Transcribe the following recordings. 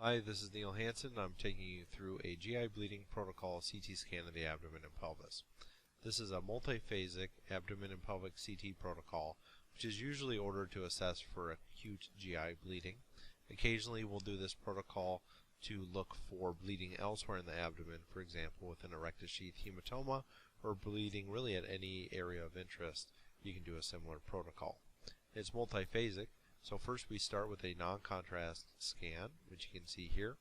Hi, this is Neil Hansen. I'm taking you through a GI bleeding protocol CT scan of the abdomen and pelvis. This is a multiphasic abdomen and pelvic CT protocol, which is usually ordered to assess for acute GI bleeding. Occasionally we'll do this protocol to look for bleeding elsewhere in the abdomen, for example with an erectus sheath hematoma or bleeding really at any area of interest. You can do a similar protocol. It's multiphasic. So first we start with a non-contrast scan, which you can see here,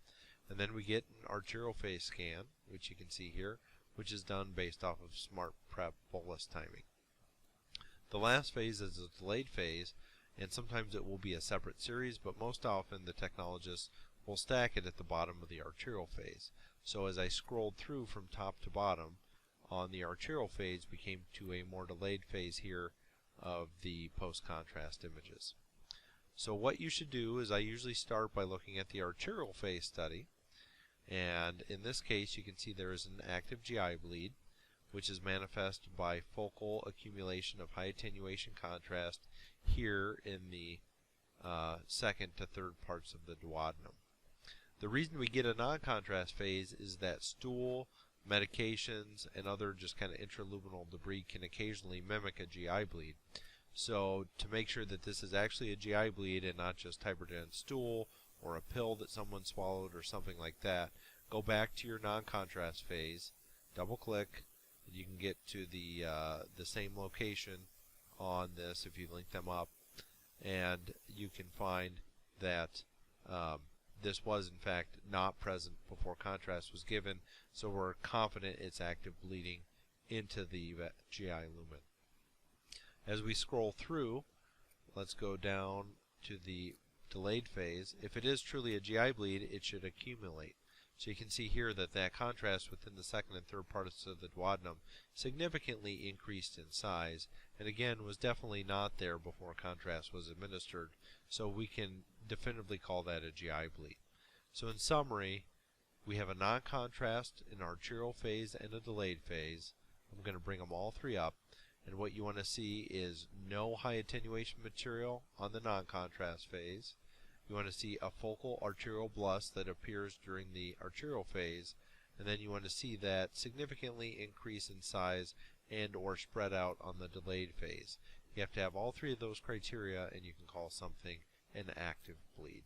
and then we get an arterial phase scan, which you can see here, which is done based off of smart prep bolus timing. The last phase is a delayed phase, and sometimes it will be a separate series, but most often the technologists will stack it at the bottom of the arterial phase. So as I scrolled through from top to bottom on the arterial phase, we came to a more delayed phase here of the post-contrast images. So what you should do is I usually start by looking at the arterial phase study, and in this case you can see there is an active GI bleed, which is manifest by focal accumulation of high attenuation contrast here in the second to third parts of the duodenum. The reason we get a non-contrast phase is that stool, medications, and other just kind of intraluminal debris can occasionally mimic a GI bleed. So to make sure that this is actually a GI bleed and not just hyperdense stool or a pill that someone swallowed or something like that, go back to your non-contrast phase, double click, and you can get to the same location on this if you link them up, and you can find that this was in fact not present before contrast was given, so we're confident it's active bleeding into the GI lumen. As we scroll through, let's go down to the delayed phase. If it is truly a GI bleed, it should accumulate. So you can see here that that contrast within the second and third parts of the duodenum significantly increased in size, and again was definitely not there before contrast was administered, so we can definitively call that a GI bleed. So in summary, we have a non-contrast, an arterial phase, and a delayed phase. I'm going to bring them all three up. And what you want to see is no high attenuation material on the non-contrast phase. You want to see a focal arterial blast that appears during the arterial phase, and then you want to see that significantly increase in size and or spread out on the delayed phase. You have to have all three of those criteria and you can call something an active bleed.